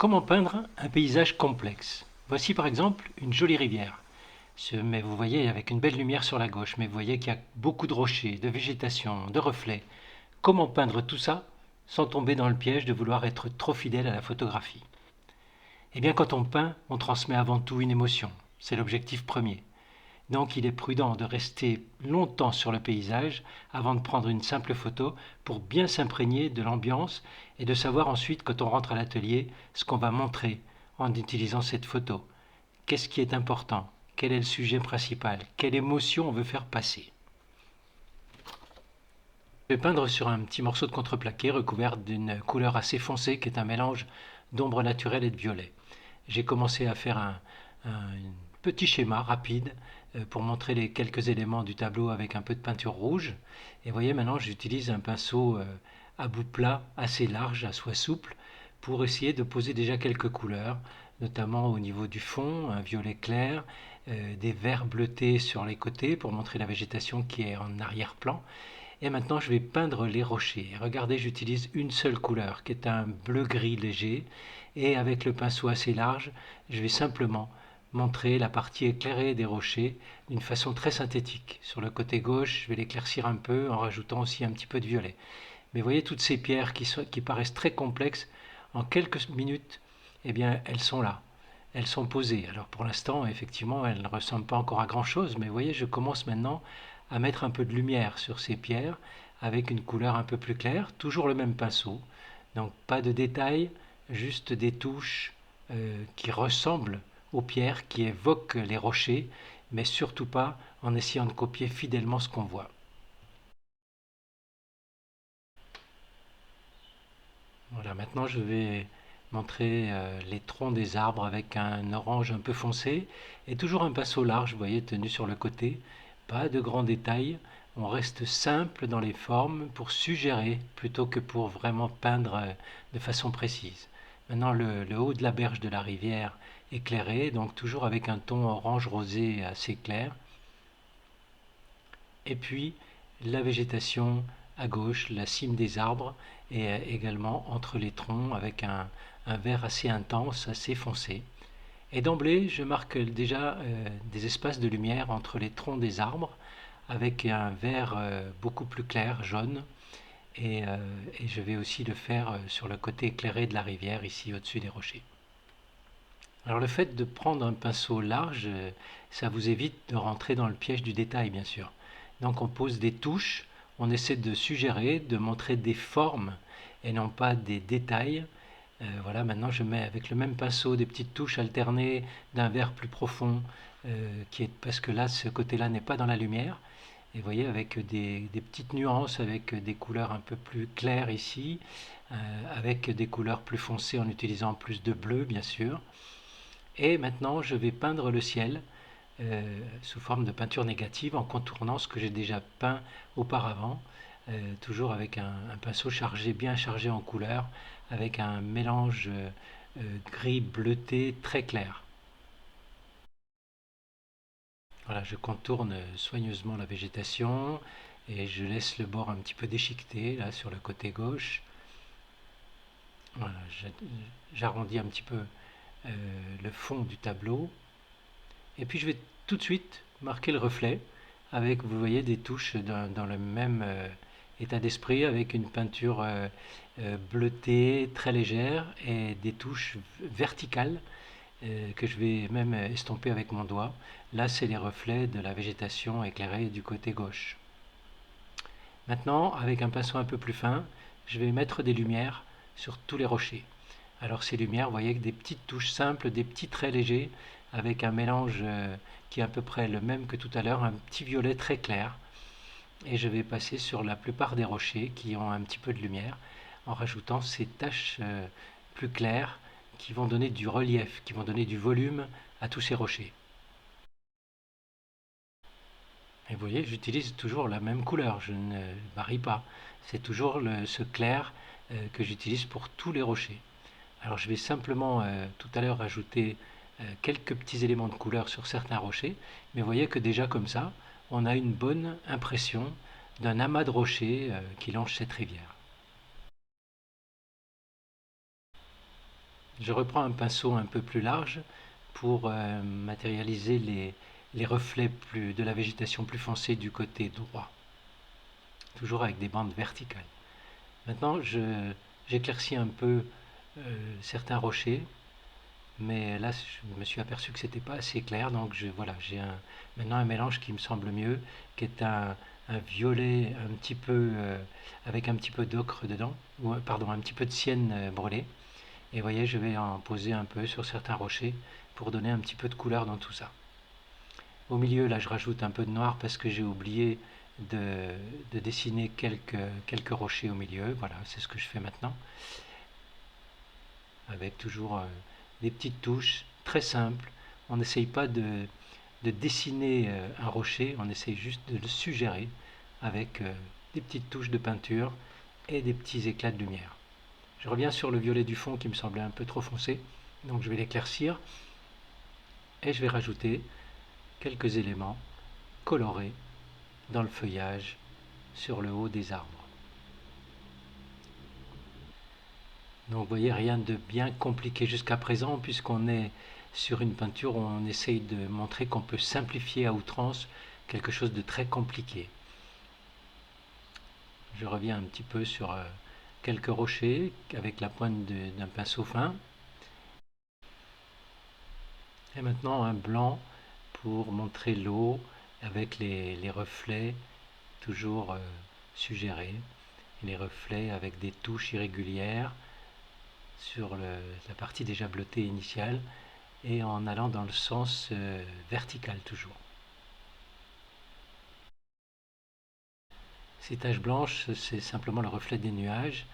Comment peindre un paysage complexe? Voici par exemple une jolie rivière. Mais vous voyez avec une belle lumière sur la gauche, mais vous voyez qu'il y a beaucoup de rochers, de végétation, de reflets. Comment peindre tout ça sans tomber dans le piège de vouloir être trop fidèle à la photographie? Eh bien quand on peint, on transmet avant tout une émotion. C'est l'objectif premier. Donc il est prudent de rester longtemps sur le paysage avant de prendre une simple photo pour bien s'imprégner de l'ambiance et de savoir ensuite quand on rentre à l'atelier ce qu'on va montrer en utilisant cette photo. Qu'est-ce qui est important? Quel est le sujet principal? Quelle émotion on veut faire passer? Je vais peindre sur un petit morceau de contreplaqué recouvert d'une couleur assez foncée qui est un mélange d'ombre naturelle et de violet. J'ai commencé à faire un petit schéma rapide pour montrer les quelques éléments du tableau avec un peu de peinture rouge. Et vous voyez, maintenant j'utilise un pinceau à bout plat assez large, à soie souple, pour essayer de poser déjà quelques couleurs, notamment au niveau du fond, un violet clair, des verts bleutés sur les côtés pour montrer la végétation qui est en arrière-plan. Et maintenant, je vais peindre les rochers. Regardez, j'utilise une seule couleur, qui est un bleu-gris léger. Et avec le pinceau assez large, je vais simplement montrer la partie éclairée des rochers d'une façon très synthétique. Sur le côté gauche, je vais l'éclaircir un peu en rajoutant aussi un petit peu de violet. Mais vous voyez, toutes ces pierres qui paraissent très complexes, en quelques minutes, eh bien, elles sont là. Elles sont posées. Alors pour l'instant, effectivement, elles ne ressemblent pas encore à grand-chose, mais vous voyez, je commence maintenant à mettre un peu de lumière sur ces pierres avec une couleur un peu plus claire, toujours le même pinceau. Donc pas de détails, juste des touches qui ressemblent aux pierres, qui évoquent les rochers, mais surtout pas en essayant de copier fidèlement ce qu'on voit. Voilà, maintenant je vais montrer les troncs des arbres avec un orange un peu foncé et toujours un pinceau large, vous voyez, tenu sur le côté. Pas de grands détails, on reste simple dans les formes pour suggérer plutôt que pour vraiment peindre de façon précise. Maintenant le haut de la berge de la rivière éclairé, donc toujours avec un ton orange rosé assez clair. Et puis la végétation à gauche, la cime des arbres, et également entre les troncs avec un vert assez intense, assez foncé. Et d'emblée, je marque déjà des espaces de lumière entre les troncs des arbres avec un vert beaucoup plus clair, jaune. Et je vais aussi le faire sur le côté éclairé de la rivière, ici au-dessus des rochers. Alors le fait de prendre un pinceau large, ça vous évite de rentrer dans le piège du détail, bien sûr. Donc on pose des touches, on essaie de suggérer, de montrer des formes et non pas des détails. Voilà, maintenant je mets avec le même pinceau des petites touches alternées d'un vert plus profond, parce que là, ce côté-là n'est pas dans la lumière. Et vous voyez, avec des petites nuances, avec des couleurs un peu plus claires ici, avec des couleurs plus foncées en utilisant plus de bleu, bien sûr. Et maintenant, je vais peindre le ciel sous forme de peinture négative en contournant ce que j'ai déjà peint auparavant, toujours avec un pinceau chargé, bien chargé en couleurs, avec un mélange gris bleuté très clair. Voilà, je contourne soigneusement la végétation et je laisse le bord un petit peu déchiqueté là sur le côté gauche. Voilà, j'arrondis un petit peu le fond du tableau. Et puis je vais tout de suite marquer le reflet avec, vous voyez, des touches dans le même état d'esprit avec une peinture bleutée très légère et des touches verticales que je vais même estomper avec mon doigt. Là, c'est les reflets de la végétation éclairée du côté gauche. Maintenant, avec un pinceau un peu plus fin, je vais mettre des lumières sur tous les rochers. Alors ces lumières, vous voyez, que des petites touches simples, des petits traits légers, avec un mélange qui est à peu près le même que tout à l'heure, un petit violet très clair. Et je vais passer sur la plupart des rochers qui ont un petit peu de lumière, en rajoutant ces taches plus claires qui vont donner du relief, qui vont donner du volume à tous ces rochers. Et vous voyez, j'utilise toujours la même couleur, je ne varie pas. C'est toujours ce clair que j'utilise pour tous les rochers. Alors je vais simplement tout à l'heure ajouter quelques petits éléments de couleur sur certains rochers, mais vous voyez que déjà comme ça, on a une bonne impression d'un amas de rochers qui longe cette rivière. Je reprends un pinceau un peu plus large pour matérialiser les reflets de la végétation plus foncée du côté droit, toujours avec des bandes verticales. Maintenant, j'éclaircis un peu certains rochers, mais là, je me suis aperçu que c'était pas assez clair, donc voilà, j'ai maintenant un mélange qui me semble mieux, qui est un violet un petit peu avec un petit peu d'ocre dedans, ou pardon, un petit peu de sienne brûlée. Et vous voyez, je vais en poser un peu sur certains rochers pour donner un petit peu de couleur dans tout ça. Au milieu, là, je rajoute un peu de noir parce que j'ai oublié de dessiner quelques rochers au milieu. Voilà, c'est ce que je fais maintenant. Avec toujours des petites touches très simples. On n'essaye pas de dessiner un rocher, on essaye juste de le suggérer avec des petites touches de peinture et des petits éclats de lumière. Je reviens sur le violet du fond qui me semblait un peu trop foncé, donc je vais l'éclaircir et je vais rajouter quelques éléments colorés dans le feuillage sur le haut des arbres. Donc vous voyez, rien de bien compliqué jusqu'à présent, puisqu'on est sur une peinture où on essaye de montrer qu'on peut simplifier à outrance quelque chose de très compliqué. Je reviens un petit peu sur quelques rochers avec la pointe d'un pinceau fin. Et maintenant un blanc pour montrer l'eau avec les reflets toujours suggérés. Les reflets avec des touches irrégulières sur la partie déjà bleutée initiale et en allant dans le sens vertical toujours. Ces taches blanches, c'est simplement le reflet des nuages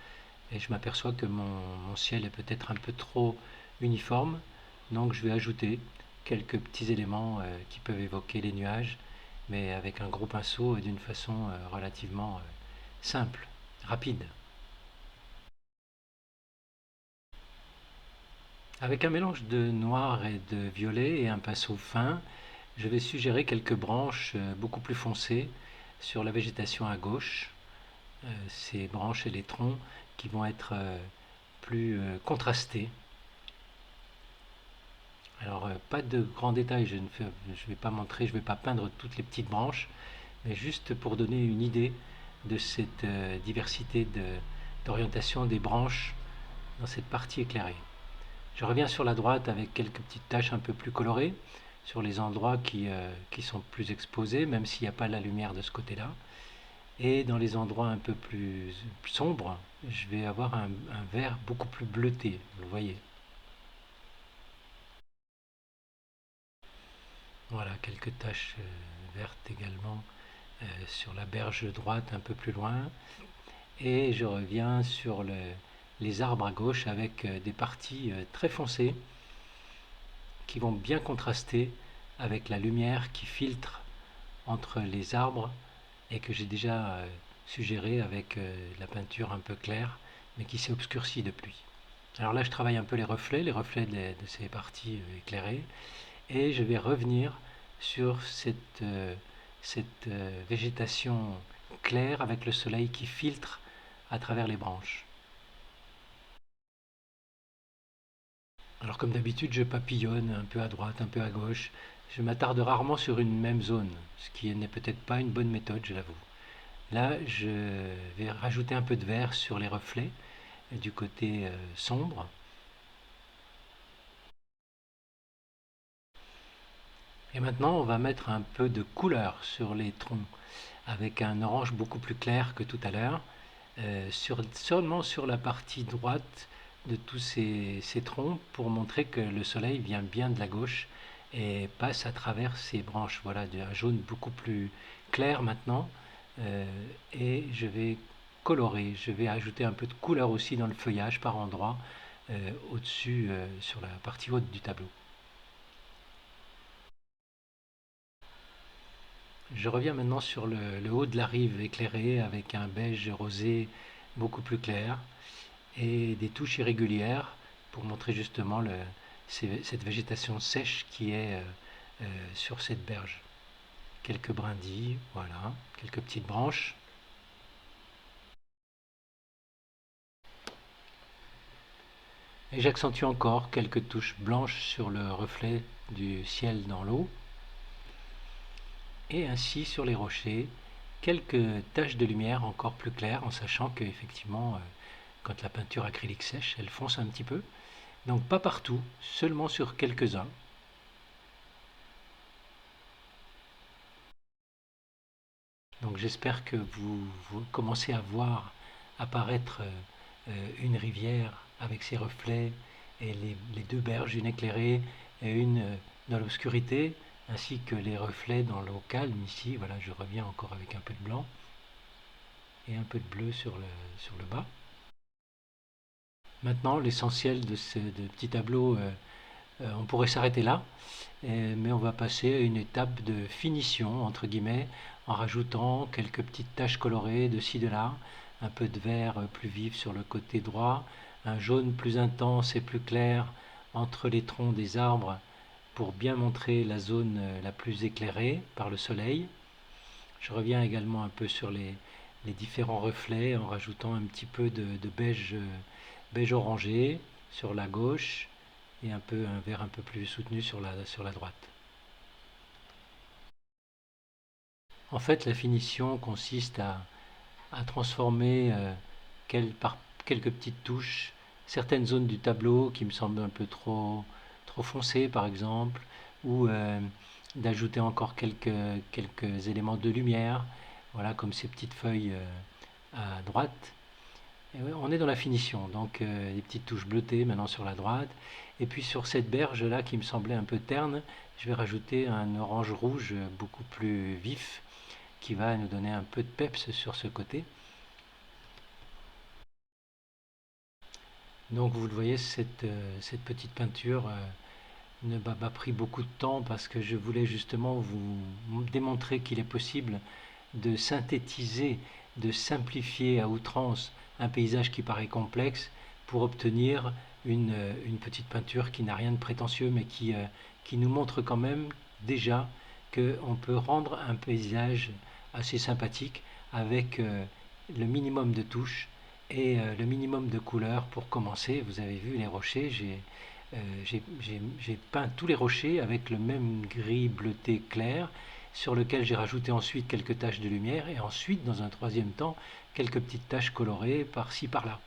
et je m'aperçois que mon ciel est peut-être un peu trop uniforme, donc je vais ajouter quelques petits éléments qui peuvent évoquer les nuages, mais avec un gros pinceau et d'une façon relativement simple, rapide. Avec un mélange de noir et de violet et un pinceau fin, je vais suggérer quelques branches beaucoup plus foncées sur la végétation à gauche. Ces branches et les troncs qui vont être plus contrastés. Alors, pas de grands détails, je vais pas montrer, je ne vais pas peindre toutes les petites branches, mais juste pour donner une idée de cette diversité d'orientation des branches dans cette partie éclairée. Je reviens sur la droite avec quelques petites taches un peu plus colorées, sur les endroits qui sont plus exposés, même s'il n'y a pas la lumière de ce côté-là. Et dans les endroits un peu plus sombres, je vais avoir un vert beaucoup plus bleuté, vous voyez. Voilà, quelques taches vertes également sur la berge droite un peu plus loin. Et je reviens sur les arbres à gauche avec des parties très foncées qui vont bien contraster avec la lumière qui filtre entre les arbres et que j'ai déjà suggéré avec la peinture un peu claire mais qui s'est obscurcie depuis. Alors là je travaille un peu les reflets de ces parties éclairées et je vais revenir sur cette végétation claire avec le soleil qui filtre à travers les branches. Alors comme d'habitude, je papillonne un peu à droite, un peu à gauche. Je m'attarde rarement sur une même zone, ce qui n'est peut-être pas une bonne méthode, je l'avoue. Là, je vais rajouter un peu de vert sur les reflets du côté sombre. Et maintenant, on va mettre un peu de couleur sur les troncs avec un orange beaucoup plus clair que tout à l'heure, seulement sur la partie droite de tous ces troncs pour montrer que le soleil vient bien de la gauche et passe à travers ces branches. Voilà, un jaune beaucoup plus clair maintenant. Et je vais colorer, je vais ajouter un peu de couleur aussi dans le feuillage par endroits au-dessus sur la partie haute du tableau. Je reviens maintenant sur le haut de la rive éclairé avec un beige rosé beaucoup plus clair et des touches irrégulières pour montrer justement cette végétation sèche qui est sur cette berge. Quelques brindilles, voilà, quelques petites branches. Et j'accentue encore quelques touches blanches sur le reflet du ciel dans l'eau. Et ainsi sur les rochers, quelques taches de lumière encore plus claires, en sachant que effectivement, quand la peinture acrylique sèche, elle fonce un petit peu. Donc pas partout, seulement sur quelques-uns. Donc j'espère que vous commencez à voir apparaître une rivière avec ses reflets et les deux berges, une éclairée et une dans l'obscurité, ainsi que les reflets dans l'eau calme ici. Voilà, je reviens encore avec un peu de blanc et un peu de bleu sur le bas. Maintenant, l'essentiel de ce petit tableau, on pourrait s'arrêter là, mais on va passer à une étape de finition, entre guillemets, en rajoutant quelques petites taches colorées de ci, de là, un peu de vert plus vif sur le côté droit, un jaune plus intense et plus clair entre les troncs des arbres pour bien montrer la zone la plus éclairée par le soleil. Je reviens également un peu sur les différents reflets en rajoutant un petit peu de beige, beige orangé sur la gauche et un vert un peu plus soutenu sur la droite. En fait, la finition consiste à transformer par quelques petites touches certaines zones du tableau qui me semblent un peu trop foncées, par exemple, ou d'ajouter encore quelques éléments de lumière, voilà, comme ces petites feuilles à droite. Et ouais, on est dans la finition, donc des petites touches bleutées maintenant sur la droite. Et puis sur cette berge là qui me semblait un peu terne, je vais rajouter un orange rouge beaucoup plus vif qui va nous donner un peu de peps sur ce côté. Donc vous le voyez, cette petite peinture ne m'a pas pris beaucoup de temps parce que je voulais justement vous démontrer qu'il est possible de synthétiser, de simplifier à outrance un paysage qui paraît complexe pour obtenir une petite peinture qui n'a rien de prétentieux mais qui nous montre quand même déjà qu'on peut rendre un paysage assez sympathique avec le minimum de touches et le minimum de couleurs pour commencer. Vous avez vu les rochers, j'ai peint tous les rochers avec le même gris bleuté clair sur lequel j'ai rajouté ensuite quelques taches de lumière et ensuite dans un troisième temps quelques petites taches colorées par-ci par-là.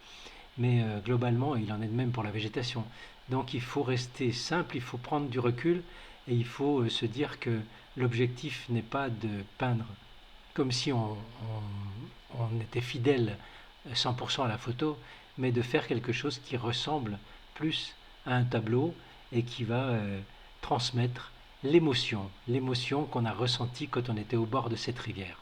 Mais globalement il en est de même pour la végétation. Donc il faut rester simple, il faut prendre du recul et il faut se dire que l'objectif n'est pas de peindre comme si on était fidèle 100% à la photo, mais de faire quelque chose qui ressemble plus à un tableau et qui va transmettre l'émotion qu'on a ressentie quand on était au bord de cette rivière.